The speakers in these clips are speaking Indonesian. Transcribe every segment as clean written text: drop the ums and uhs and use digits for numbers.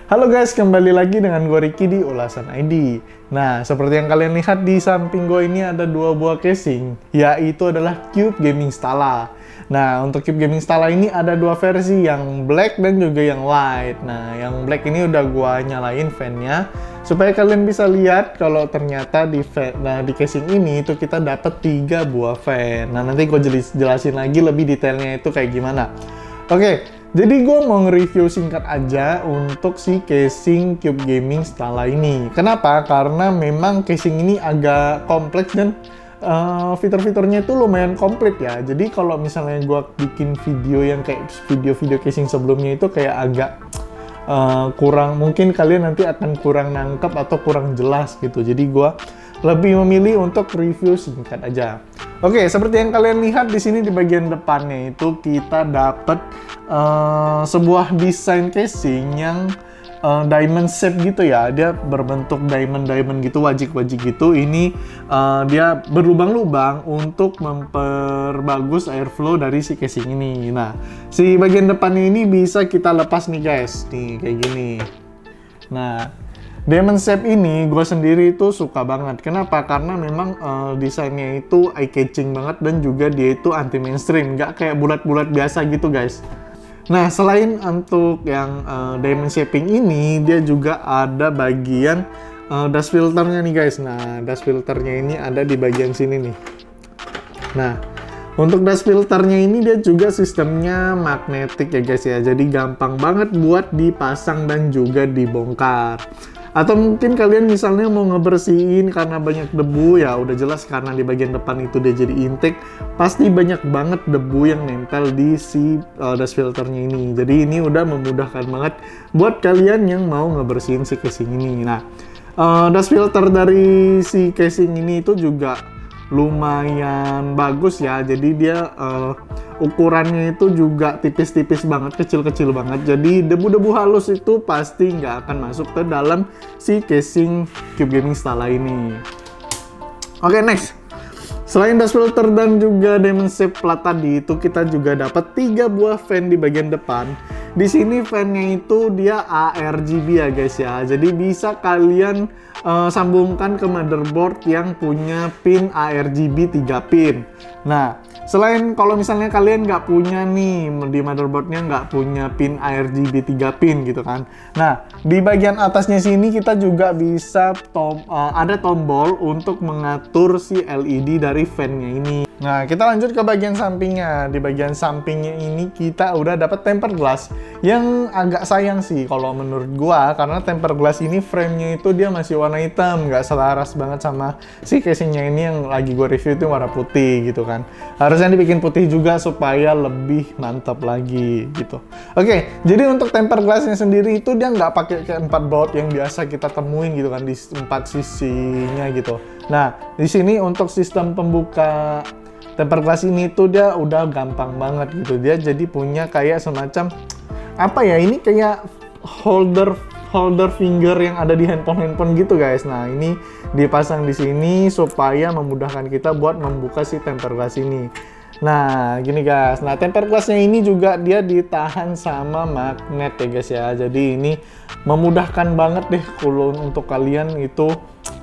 Halo guys, kembali lagi dengan gue Ricky di Ulasan ID. Nah, seperti yang kalian lihat di samping gue ini ada dua buah casing, yaitu adalah Cube Gaming Stala. Nah, untuk Cube Gaming Stala ini ada dua versi, yang black dan juga yang white. Nah, yang black ini udah gue nyalain fan-nya, supaya kalian bisa lihat kalau ternyata di casing ini itu kita dapat 3 buah fan. Nah, nanti gue jelasin lagi lebih detailnya itu kayak gimana. Oke. Jadi gue mau nge-review singkat aja untuk si casing Cube Gaming Stala ini. Kenapa? Karena memang casing ini agak kompleks dan fitur-fiturnya itu lumayan komplit ya. Jadi kalau misalnya gue bikin video yang kayak video-video casing sebelumnya itu kayak agak kurang, mungkin kalian nanti akan kurang nangkep atau kurang jelas gitu. Jadi gue lebih memilih untuk review singkat aja. Oke, seperti yang kalian lihat di sini di bagian depannya itu kita dapat sebuah desain casing yang diamond shape gitu ya. Dia berbentuk diamond gitu, wajik-wajik gitu. Ini dia berlubang-lubang untuk memperbagus airflow dari si casing ini. Nah, si bagian depannya ini bisa kita lepas nih guys, nih kayak gini. Nah, diamond shape ini gue sendiri itu suka banget. Kenapa? Karena memang desainnya itu eye-catching banget dan juga dia itu anti mainstream, nggak kayak bulat-bulat biasa gitu guys. Nah, selain untuk yang diamond shaping ini, dia juga ada bagian dust filternya nih guys. Nah, dust filternya ini ada di bagian sini nih. Nah, untuk dust filternya ini dia juga sistemnya magnetik ya guys ya. Jadi gampang banget buat dipasang dan juga dibongkar. Atau mungkin kalian misalnya mau ngebersihin karena banyak debu, ya udah jelas karena di bagian depan itu dia jadi intake, pasti banyak banget debu yang nempel di si dust filternya ini. Jadi ini udah memudahkan banget buat kalian yang mau ngebersihin si casing ini. Nah, dust filter dari si casing ini itu juga lumayan bagus ya. Jadi dia ukurannya itu juga tipis-tipis banget, kecil-kecil banget. Jadi debu-debu halus itu pasti nggak akan masuk ke dalam si casing Cube Gaming Stala ini. Oke, next. Selain dust filter dan juga diamond shape plat tadi, itu kita juga dapat 3 buah fan di bagian depan. Di sini fan-nya itu dia ARGB ya guys ya. Jadi bisa kalian sambungkan ke motherboard yang punya pin ARGB 3 pin. Nah, selain kalau misalnya kalian nggak punya nih, di motherboardnya nggak punya pin ARGB 3 pin gitu kan. Nah, di bagian atasnya sini kita juga bisa ada tombol untuk mengatur si LED dari fan-nya ini. Nah, kita lanjut ke bagian sampingnya. Di bagian sampingnya ini kita udah dapat tempered glass yang agak sayang sih kalau menurut gua, karena tempered glass ini frame-nya itu dia masih warna hitam, nggak selaras banget sama si casingnya ini yang lagi gua review itu warna putih gitu kan. Harusnya dibikin putih juga supaya lebih mantap lagi gitu. Oke, jadi untuk tempered glass-nya sendiri itu dia nggak pakai kayak 4 baut yang biasa kita temuin gitu kan di 4 sisinya gitu. Nah, di sini untuk sistem pembuka tempered glass ini tuh dia udah gampang banget gitu. Dia jadi punya kayak semacam apa ya, ini kayak holder finger yang ada di handphone gitu guys. Nah, ini dipasang di sini supaya memudahkan kita buat membuka si tempered glass ini. Nah, gini guys. Nah, tempered glass-nya ini juga dia ditahan sama magnet ya guys ya. Jadi ini memudahkan banget deh kalau untuk kalian itu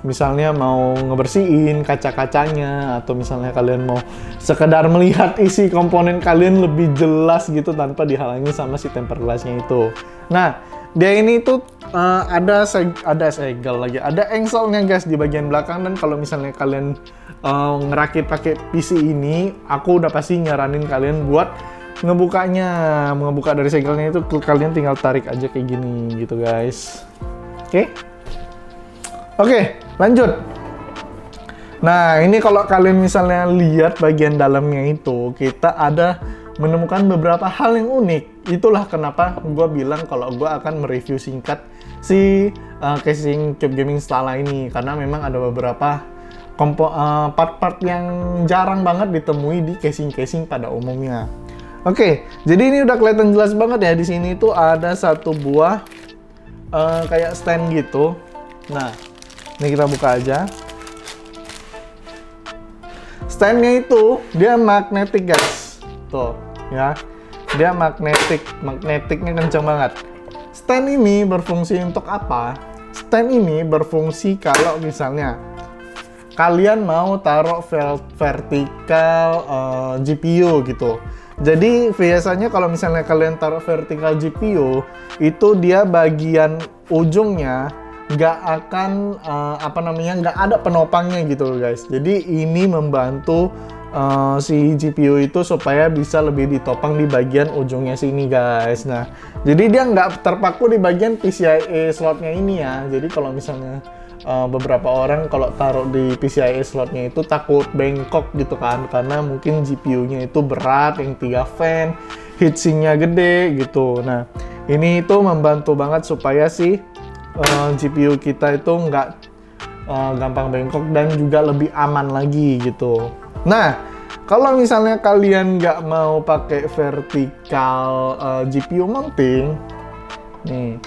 misalnya mau ngebersihin kaca-kacanya, atau misalnya kalian mau sekedar melihat isi komponen kalian lebih jelas gitu tanpa dihalangi sama si tempered glass-nya itu. Nah, dia ini tuh ada segel lagi, ada engselnya guys di bagian belakang. Dan kalau misalnya kalian ngerakit pakai PC ini, aku udah pasti nyaranin kalian buat ngebuka dari segelnya itu kalian tinggal tarik aja kayak gini gitu guys. Oke, lanjut. Nah, ini kalau kalian misalnya lihat bagian dalamnya itu, kita ada menemukan beberapa hal yang unik. Itulah kenapa gue bilang kalau gue akan mereview singkat si casing Cube Gaming Stala ini, karena memang ada beberapa part-part yang jarang banget ditemui di casing-casing pada umumnya. Oke, jadi ini udah kelihatan jelas banget ya. Di sini tuh ada satu buah kayak stand gitu. Nah, ini kita buka aja. Standnya itu dia magnetik guys, tuh ya. Dia magnetiknya kenceng banget. stand ini berfungsi untuk apa? Stand ini berfungsi kalau misalnya kalian mau taruh vertikal GPU gitu. Jadi biasanya kalau misalnya kalian taruh vertikal GPU, itu dia bagian ujungnya nggak akan nggak ada penopangnya gitu guys. Jadi ini membantu si GPU itu supaya bisa lebih ditopang di bagian ujungnya sini guys. Nah, jadi dia nggak terpaku di bagian PCIe slotnya ini ya. Jadi kalau misalnya beberapa orang kalau taruh di PCIe slotnya itu takut bengkok gitu kan, karena mungkin GPU-nya itu berat, yang 3 fan, heatsinknya gede gitu. Nah, ini itu membantu banget supaya si GPU kita itu nggak gampang bengkok dan juga lebih aman lagi gitu. Nah, kalau misalnya kalian nggak mau pakai vertikal GPU mounting, nih,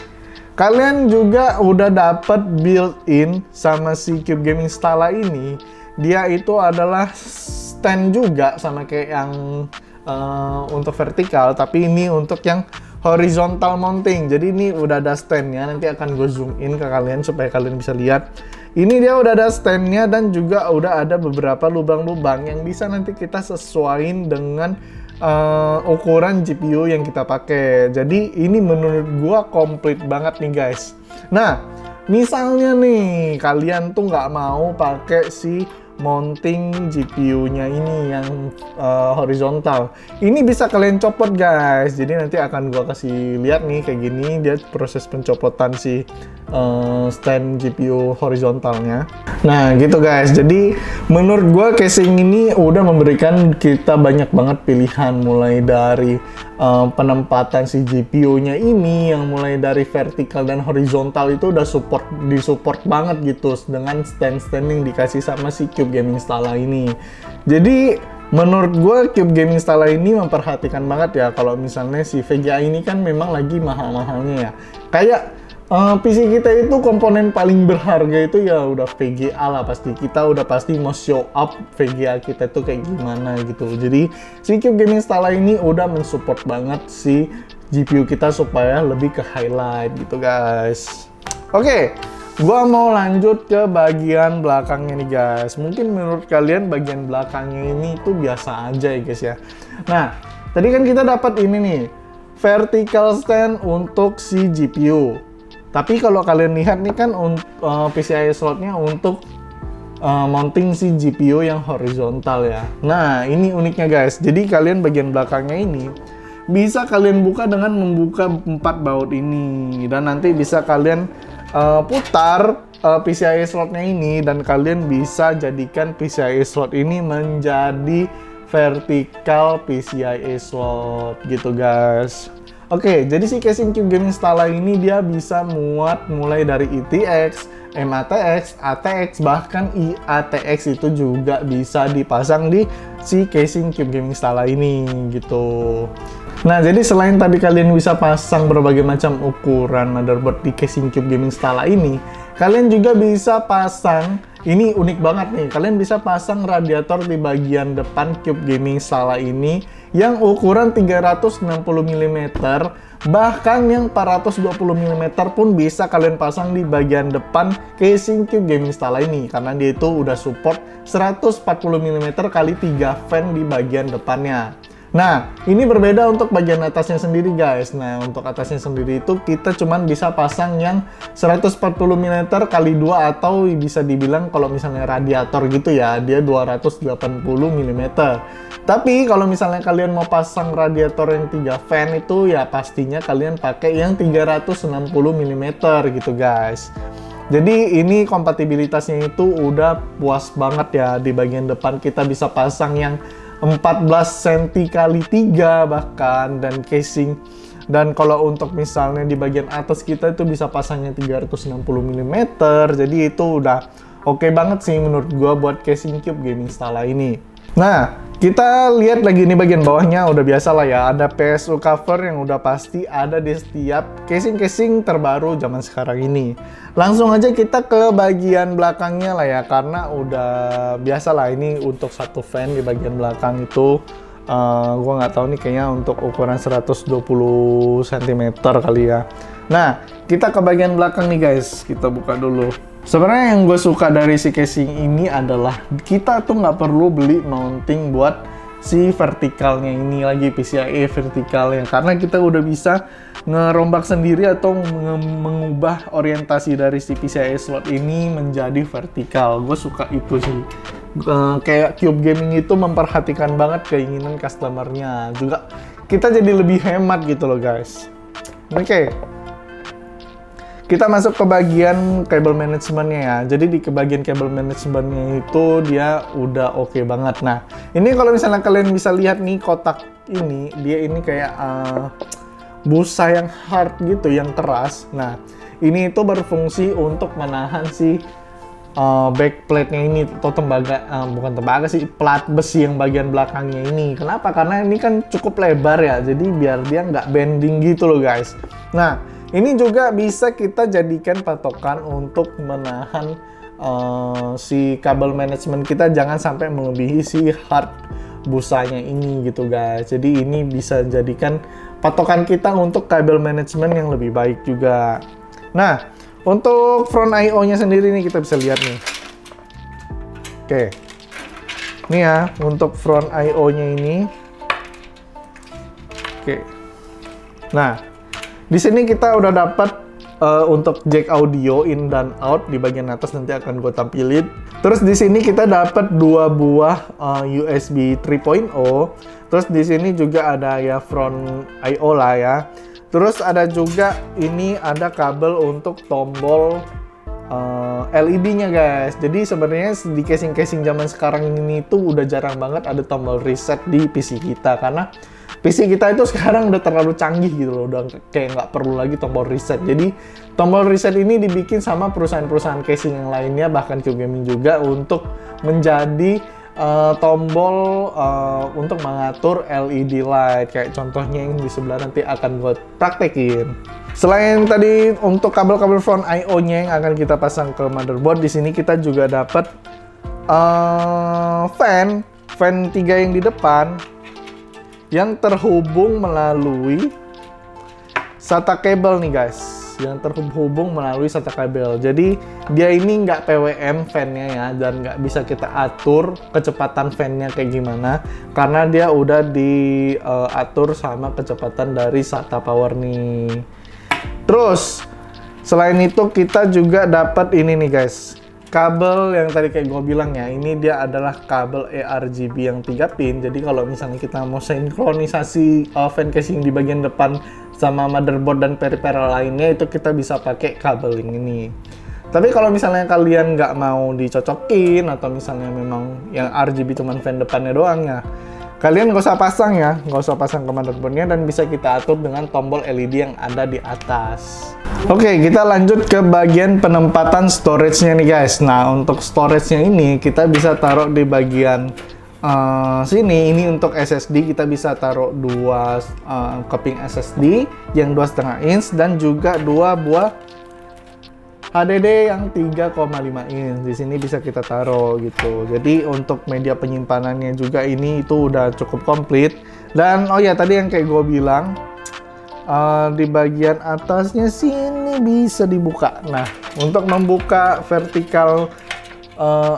kalian juga udah dapat built-in sama si Cube Gaming Stala ini. Dia itu adalah stand juga sama kayak yang untuk vertikal, tapi ini untuk yang horizontal mounting. Jadi ini udah ada standnya, nanti akan gue zoom in ke kalian supaya kalian bisa lihat. Ini dia udah ada standnya dan juga udah ada beberapa lubang-lubang yang bisa nanti kita sesuaiin dengan ukuran GPU yang kita pakai. Jadi ini menurut gua komplit banget nih guys. Nah, misalnya nih kalian tuh nggak mau pakai si mounting GPU-nya ini yang horizontal. Ini bisa kalian copot guys. Jadi nanti akan gua kasih lihat nih kayak gini dia proses pencopotan si stand GPU horizontalnya. Nah gitu guys, jadi menurut gua casing ini udah memberikan kita banyak banget pilihan, mulai dari penempatan si GPU-nya ini yang mulai dari vertikal dan horizontal itu udah disupport banget gitu dengan stand-stand yang dikasih sama si Cube Gaming Stala ini. Jadi menurut gue Cube Gaming Stala ini memperhatikan banget ya, kalau misalnya si VGA ini kan memang lagi mahal-mahalnya ya. Kayak PC kita itu komponen paling berharga itu ya udah VGA lah pasti. Kita udah pasti mau show up VGA kita tuh kayak gimana gitu. Jadi si Cube Gaming Stala ini udah mensupport banget si GPU kita supaya lebih ke highlight gitu guys. Oke, gua mau lanjut ke bagian belakangnya nih guys. Mungkin menurut kalian bagian belakangnya ini tuh biasa aja ya guys ya. Nah, tadi kan kita dapat ini nih, vertical stand untuk si GPU. Tapi kalau kalian lihat nih kan PCIe slotnya untuk mounting si GPU yang horizontal ya. Nah, ini uniknya guys. Jadi kalian bagian belakangnya ini bisa kalian buka dengan membuka 4 baut ini, dan nanti bisa kalian putar PCIe slotnya ini, dan kalian bisa jadikan PCIe slot ini menjadi vertikal PCIe slot gitu guys. Oke, jadi si casing Cube Gaming Stala ini dia bisa muat mulai dari ITX, MATX, ATX, bahkan IATX itu juga bisa dipasang di si casing Cube Gaming Stala ini gitu. Nah, jadi selain tadi kalian bisa pasang berbagai macam ukuran motherboard di casing Cube Gaming Stala ini, kalian juga bisa pasang, ini unik banget nih, kalian bisa pasang radiator di bagian depan Cube Gaming Stala ini yang ukuran 360 mm, bahkan yang 420 mm pun bisa kalian pasang di bagian depan casing Cube Gaming Stala ini, karena dia itu udah support 140 mm kali 3 fan di bagian depannya. Nah, ini berbeda untuk bagian atasnya sendiri guys. Nah, untuk atasnya sendiri itu kita cuman bisa pasang yang 140 mm kali 2, atau bisa dibilang kalau misalnya radiator gitu ya, dia 280 mm. Tapi kalau misalnya kalian mau pasang radiator yang 3 fan itu ya pastinya kalian pakai yang 360 mm gitu guys. Jadi ini kompatibilitasnya itu udah puas banget ya. Di bagian depan kita bisa pasang yang 14 cm kali 3 bahkan, dan casing. Dan kalau untuk misalnya di bagian atas kita itu bisa pasangnya 360 mm. Jadi itu udah oke banget sih menurut gua buat casing Cube Gaming Stala ini. Nah, kita lihat lagi nih bagian bawahnya, udah biasa lah ya, ada PSU cover yang udah pasti ada di setiap casing-casing terbaru zaman sekarang ini. Langsung aja kita ke bagian belakangnya lah ya, karena udah biasa lah ini untuk satu fan di bagian belakang itu Gua nggak tahu nih, kayaknya untuk ukuran 120 cm kali ya. Nah, kita ke bagian belakang nih guys, kita buka dulu. Sebenarnya yang gue suka dari si casing ini adalah kita tuh nggak perlu beli mounting buat si vertikalnya ini lagi, PCIe vertikalnya, karena kita udah bisa ngerombak sendiri atau mengubah orientasi dari si PCIe slot ini menjadi vertikal. Gue suka itu sih. Kayak Cube Gaming itu memperhatikan banget keinginan customernya. Juga kita jadi lebih hemat gitu loh guys. Oke. Kita masuk ke bagian kabel manajemennya ya. Jadi di bagian kabel manajemennya itu dia udah oke banget. Nah, ini kalau misalnya kalian bisa lihat nih kotak ini, dia ini kayak busa yang hard gitu, yang keras. Nah, ini itu berfungsi untuk menahan si backplate-nya ini, atau tembaga, bukan tembaga sih, plat besi yang bagian belakangnya ini. Kenapa? Karena ini kan cukup lebar ya, jadi biar dia nggak bending gitu loh guys. Nah, ini juga bisa kita jadikan patokan untuk menahan si kabel manajemen kita jangan sampai melebihi si hard busanya ini gitu guys. Jadi ini bisa jadikan patokan kita untuk kabel manajemen yang lebih baik juga. Nah, untuk front I/O-nya sendiri nih kita bisa lihat nih. Oke. Nih ya, untuk front I/O-nya ini. Oke. Nah, di sini kita udah dapat untuk jack audio in dan out di bagian atas, nanti akan gue tampilin. Terus di sini kita dapat 2 buah USB 3.0. Terus di sini juga ada ya front I/O lah ya. Terus ada juga ini ada kabel untuk tombol LED-nya guys. Jadi sebenarnya di casing-casing zaman sekarang ini tuh udah jarang banget ada tombol reset di PC kita, karena PC kita itu sekarang udah terlalu canggih gitu loh, udah kayak nggak perlu lagi tombol reset. Jadi tombol reset ini dibikin sama perusahaan-perusahaan casing yang lainnya, bahkan Cube Gaming juga, untuk menjadi tombol untuk mengatur LED light. Kayak contohnya yang di sebelah nanti akan gue praktekin. Selain tadi untuk kabel-kabel front I/O-nya yang akan kita pasang ke motherboard, di sini kita juga dapat fan 3 yang di depan yang terhubung melalui SATA kabel nih guys, yang terhubung melalui SATA kabel. Jadi dia ini nggak PWM fan-nya ya, dan nggak bisa kita atur kecepatan fan-nya kayak gimana, karena dia udah diatur sama kecepatan dari SATA power nih. Terus selain itu kita juga dapat ini nih guys, kabel yang tadi kayak gue bilang ya, ini dia adalah kabel ARGB yang 3 pin. Jadi kalau misalnya kita mau sinkronisasi fan casing di bagian depan sama motherboard dan peripheral lainnya, itu kita bisa pakai kabel yang ini. Tapi kalau misalnya kalian nggak mau dicocokin, atau misalnya memang yang RGB cuman fan depannya doang ya, kalian nggak usah pasang ya, nggak usah pasang ke motherboardnya, dan bisa kita atur dengan tombol LED yang ada di atas. Oke, kita lanjut ke bagian penempatan storage-nya nih guys. Nah, untuk storage-nya ini kita bisa taruh di bagian sini. Ini untuk SSD, kita bisa taruh 2 keping SSD yang 2,5 inch dan juga 2 buah HDD yang 3,5 inch. Di sini bisa kita taruh gitu. Jadi untuk media penyimpanannya juga ini itu udah cukup komplit. Dan oh ya, tadi yang kayak gue bilang, di bagian atasnya sini bisa dibuka. Nah, untuk membuka vertikal,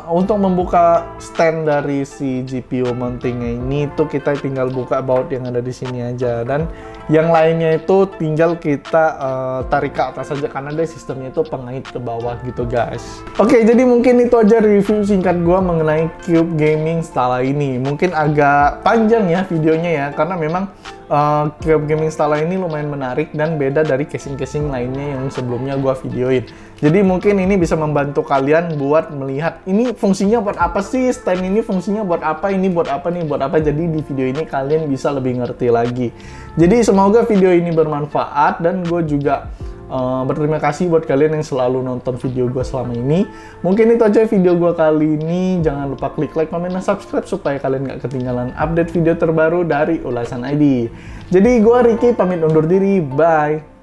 untuk membuka stand dari si GPU mountingnya ini tuh kita tinggal buka baut yang ada di sini aja, dan yang lainnya itu tinggal kita tarik ke atas saja, karena dia sistemnya itu pengait ke bawah gitu guys. Oke, jadi mungkin itu aja review singkat gua mengenai Cube Gaming Stala ini. Mungkin agak panjang ya videonya ya, karena memang Cube Gaming Stala ini lumayan menarik dan beda dari casing-casing lainnya yang sebelumnya gua videoin. Jadi mungkin ini bisa membantu kalian buat melihat ini fungsinya buat apa sih, stand ini fungsinya buat apa, ini buat apa, nih buat apa. Jadi di video ini kalian bisa lebih ngerti lagi. Jadi semoga video ini bermanfaat, dan gue juga berterima kasih buat kalian yang selalu nonton video gue selama ini. Mungkin itu aja video gue kali ini. Jangan lupa klik like, komen, dan subscribe supaya kalian gak ketinggalan update video terbaru dari Ulasan ID. Jadi gue Ricky pamit undur diri, bye!